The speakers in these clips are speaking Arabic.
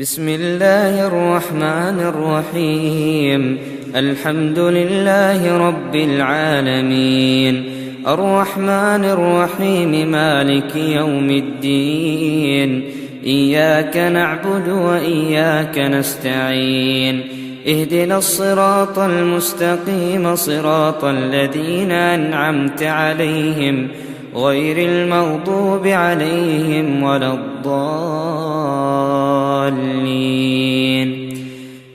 بسم الله الرحمن الرحيم. الحمد لله رب العالمين، الرحمن الرحيم، مالك يوم الدين. إياك نعبد وإياك نستعين، اهدنا الصراط المستقيم، صراط الذين أنعمت عليهم غير المغضوب عليهم ولا الضالين.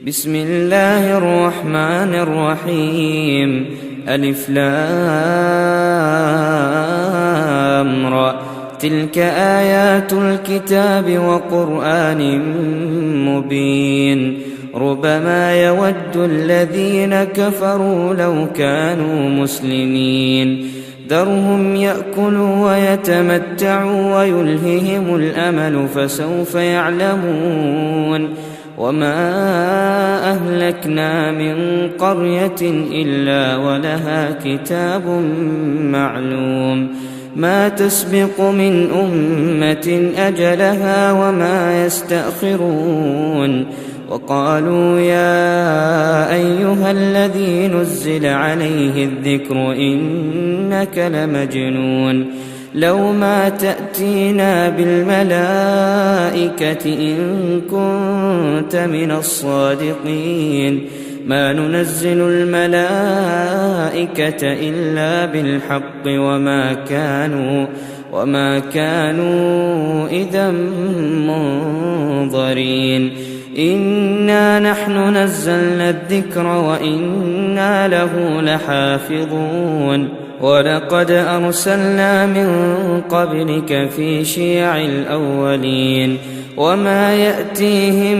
بسم الله الرحمن الرحيم. ألف لام را، تلك آيات الكتاب وقرآن مبين. ربما يود الذين كفروا لو كانوا مسلمين، ذرهم يأكلوا ويتمتعوا ويلههم الأمل فسوف يعلمون. وما أهلكنا من قرية إلا ولها كتاب معلوم، ما تسبق من أمة أجلها وما يستأخرون. وقالوا يا أيها الذي نزل عليه الذكر إنك لمجنون، لو ما تأتينا بالملائكة إن كنت من الصادقين، ما ننزل الملائكة إلا بالحق وما كانوا إذا منظرين. إنا نحن نزلنا الذكر وإنا له لحافظون. ولقد أرسلنا من قبلك في شيع الأولين، وما يأتيهم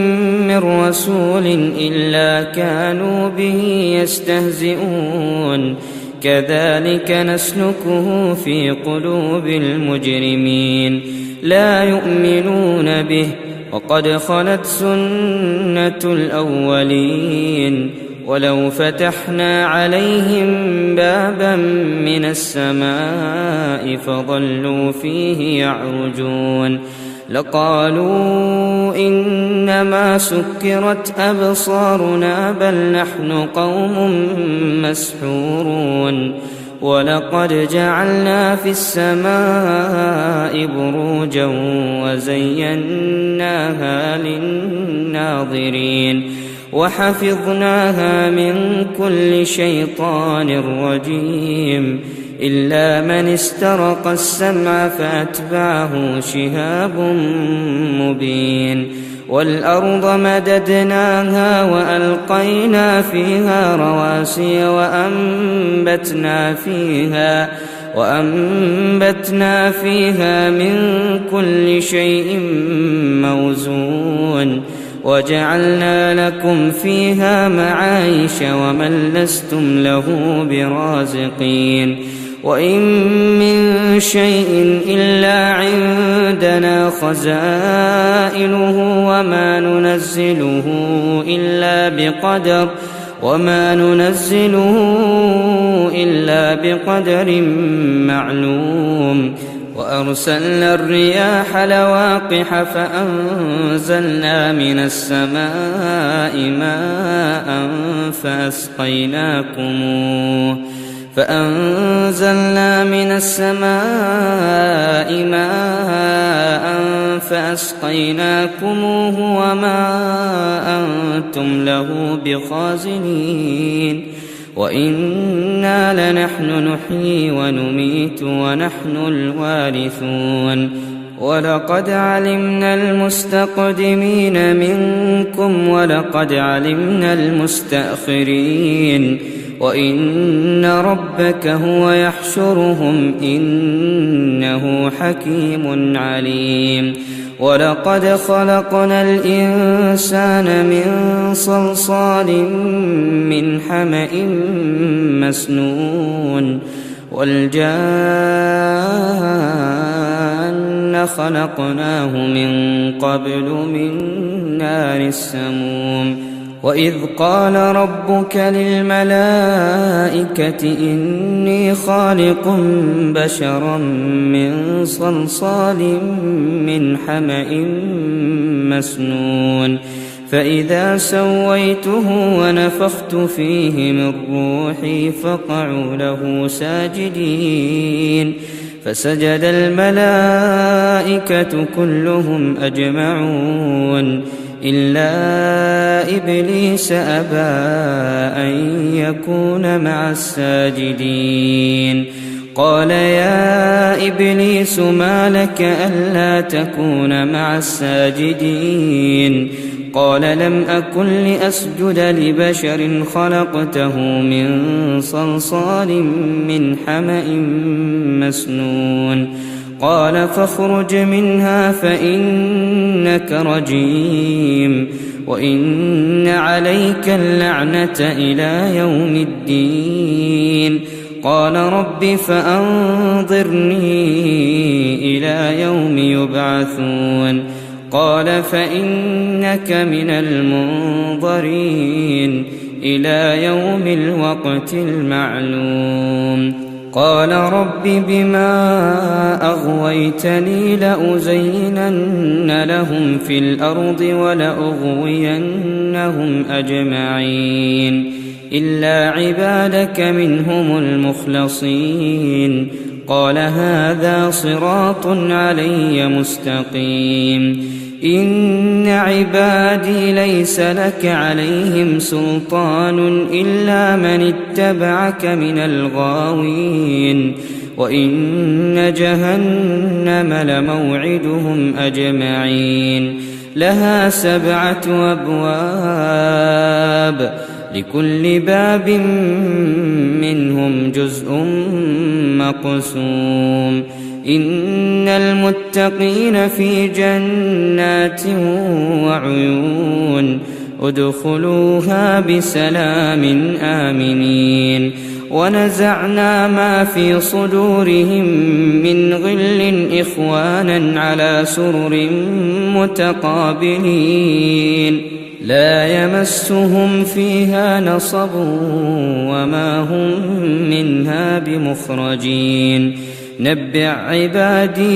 من رسول إلا كانوا به يستهزئون. كذلك نسلكه في قلوب المجرمين، لا يؤمنون به وقد خلت سنة الأولين. ولو فتحنا عليهم بابا من السماء فظلوا فيه يعرجون لقالوا إنما سكرت أبصارنا بل نحن قوم مسحورون. ولقد جعلنا في السماء بروجا وزيناها للناظرين وحفظناها من كل شيطان رجيم، إلا من استرق السمع فأتبعه شهاب مبين. والأرض مددناها وألقينا فيها رواسي وأنبتنا فيها من كل شيء موزون. وجعلنا لكم فيها معايش ومن لستم له برازقين. وإن من شيء إلا عندنا خزائنه وما ننزله إلا بقدر معلوم. وأرسلنا الرياح لواقح فأنزلنا من السماء ماء فأسقيناكموه وما أنتم له بخازنين. وإنا لنحن نحيي ونميت ونحن الوارثون. ولقد علمنا المستقدمين منكم ولقد علمنا المستأخرين، وإن ربك هو يحشرهم إنه حكيم عليم. ولقد خلقنا الإنسان من صلصال من حمأ مسنون، والجان خلقناه من قبل من نار السموم. وإذ قال ربك للملائكة إني خالق بشرا من صلصال من حمأ مسنون فإذا سويته ونفخت فيه من روحي فقعوا له ساجدين فسجد الملائكة كلهم أجمعون إلا إبليس أبى أن يكون مع الساجدين قال يا إبليس ما لك ألا تكون مع الساجدين قال لم أكن لأسجد لبشر خلقته من صلصال من حمأ مسنون قال فاخرج منها فإنك رجيم وإن عليك اللعنة إلى يوم الدين قال رب فأنظرني إلى يوم يبعثون قال فإنك من المنظرين إلى يوم الوقت المعلوم قال رب بما أغويتني لأزينن لهم في الأرض ولأغوينهم أجمعين إلا عبادك منهم المخلصين قال هذا صراط علي مستقيم إن عبادي ليس لك عليهم سلطان إلا من اتبعك من الغاوين وإن جهنم لموعدهم أجمعين لها 7 أبواب لكل باب منهم جزء مقسوم إن المتقين في جنات وعيون ادخلوها بسلام آمنين ونزعنا ما في صدورهم من غل إخوانا على سرر متقابلين لا يمسهم فيها نصب وما هم منها بمخرجين نبئ عبادي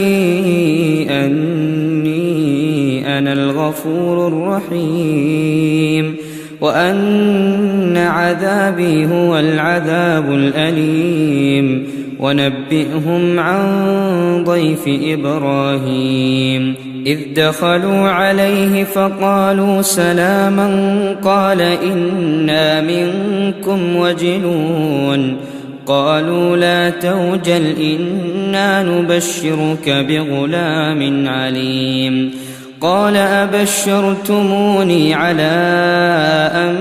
أني أنا الغفور الرحيم وأن عذابي هو العذاب الأليم ونبئهم عن ضيف إبراهيم إذ دخلوا عليه فقالوا سلاما قال إنا منكم وجلون قالوا لا توجل إنا نبشرك بغلام عليم قال أبشرتموني على أن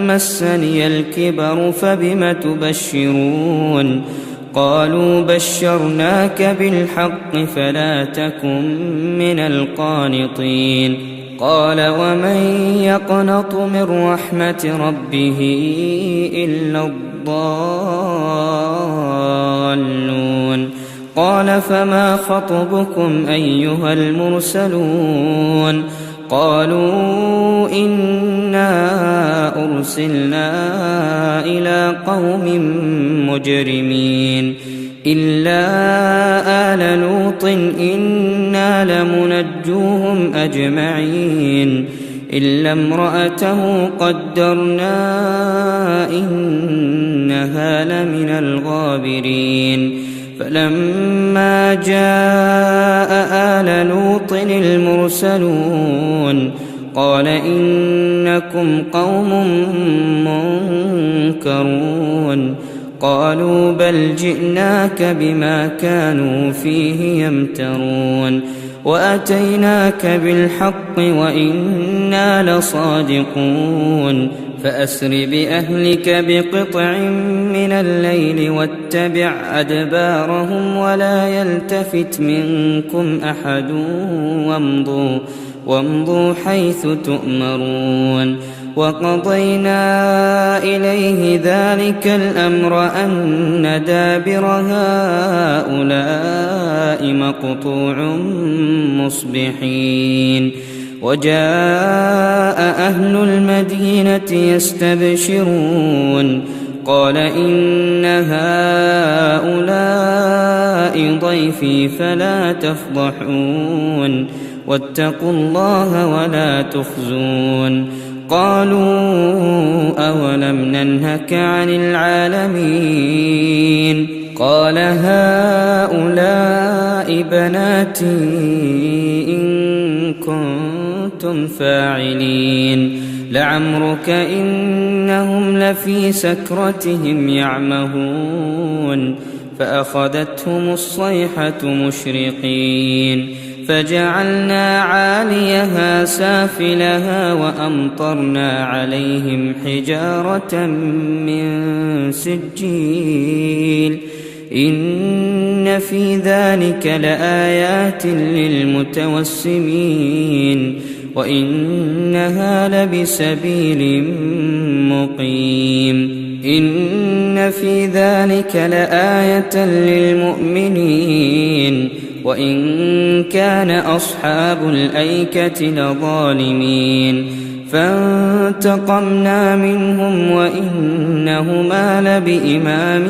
مسني الكبر فبم تبشرون قالوا بشرناك بالحق فلا تكن من القانطين قال ومن يقنط من رحمة ربه إلا الضالون قال فما خطبكم أيها المرسلون قالوا إنا أرسلنا إلى قوم مجرمين إلا آل لوط إنا لمنجوهم أجمعين إلا امرأته قدرنا إنها لمن الغابرين فلما جاء آل لوط المرسلون قال إنكم قوم منكرون قالوا بل جئناك بما كانوا فيه يمترون وأتيناك بالحق وإنا لصادقون فأسر بأهلك بقطع من الليل واتبع أدبارهم ولا يلتفت منكم أحد وامضوا حيث تؤمرون وقضينا إليه ذلك الأمر أن دابر هؤلاء مقطوع مصبحين وجاء أهل المدينة يستبشرون قال إن هؤلاء ضيفي فلا تفضحون واتقوا الله ولا تخزون قالوا أولم ننهك عن العالمين قال هؤلاء بناتي إن كنتم فاعلين لعمرك إنهم لفي سكرتهم يعمهون فأخذتهم الصيحة مشرقين فجعلنا عاليها سافلها وأمطرنا عليهم حجارة من سجيل إن في ذلك لآيات للمتوسمين وإنها لبسبيل مقيم إن في ذلك لآية للمؤمنين وإن كان أصحاب الأيكة لظالمين فانتقمنا منهم وإنهما لبإمام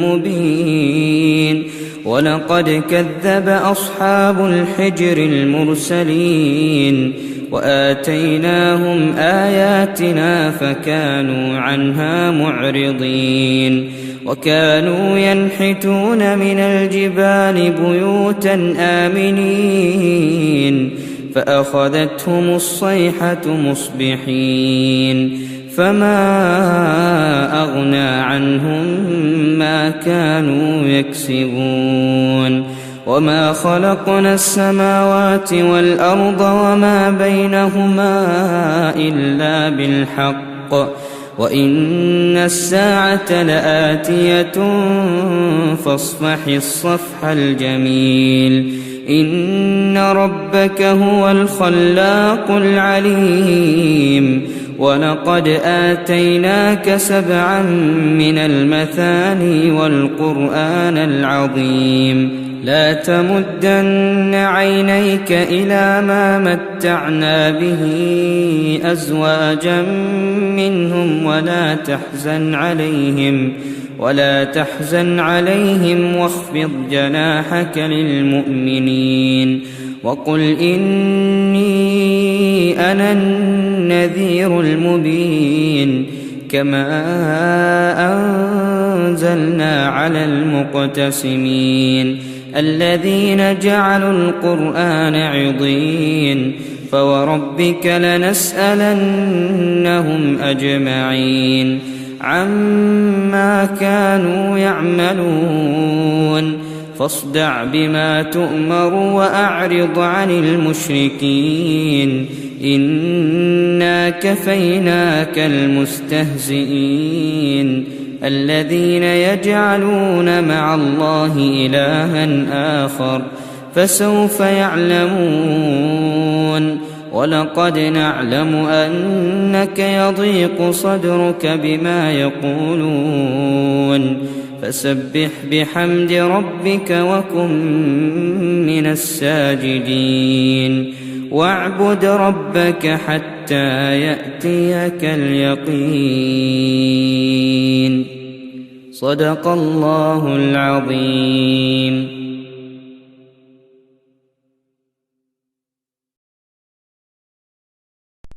مبين ولقد كذب أصحاب الحجر المرسلين وآتيناهم آياتنا فكانوا عنها معرضين وكانوا ينحتون من الجبال بيوتا آمنين فأخذتهم الصيحة مصبحين فما أغنى عنهم ما كانوا يكسبون وما خلقنا السماوات والأرض وما بينهما إلا بالحق وإن الساعة لآتية فاصفح الصفح الجميل إن ربك هو الخلاق العليم ولقد آتيناك 7 من المثاني والقرآن العظيم لا تمدن عينيك إلى ما متعنا به أزواجا منهم ولا تحزن عليهم واخفض جناحك للمؤمنين وقل إني أنا النذير المبين كما أنزلنا على المقتسمين الذين جعلوا القرآن عضين فوربك لنسألنهم أجمعين عما كانوا يعملون فاصدع بما تؤمر وأعرض عن المشركين إنا كفيناك المستهزئين الذين يجعلون مع الله إلها آخر فسوف يعلمون ولقد نعلم أنك يضيق صدرك بما يقولون فسبح بحمد ربك وكن من الساجدين واعبد ربك حتى يأتيك اليقين صدق الله العظيم.